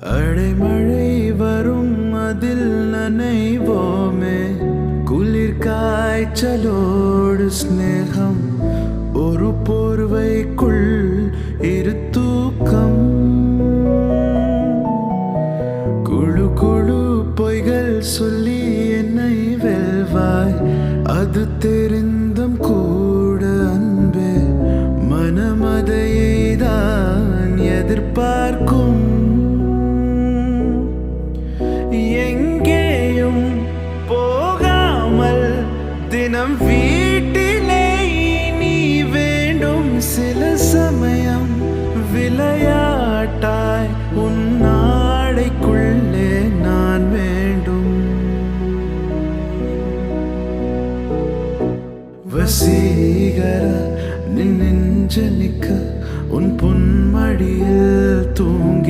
அடைமழை வரும் அதில் நனைவோமே குளிர் காய்ச்சலோடு ஸ்நேகம் ஒரு போர்வைக்குள் இரு தூக்கம் குழு குழு பொய்கள் சொல்லி என்னை வெல்வாய் அது தெரிந்தும் கூட அன்பே மனமதையை தான் எதிர்பார்க்கும் எங்கேயும் போகாமல் தினம் வீட்டிலே நீ வேண்டும் சில சமயம் விளையாட்டாய் உன் நாடைக்குள்ளே நான் வேண்டும் வசீகர நின் நெஞ்சலிக்க உன்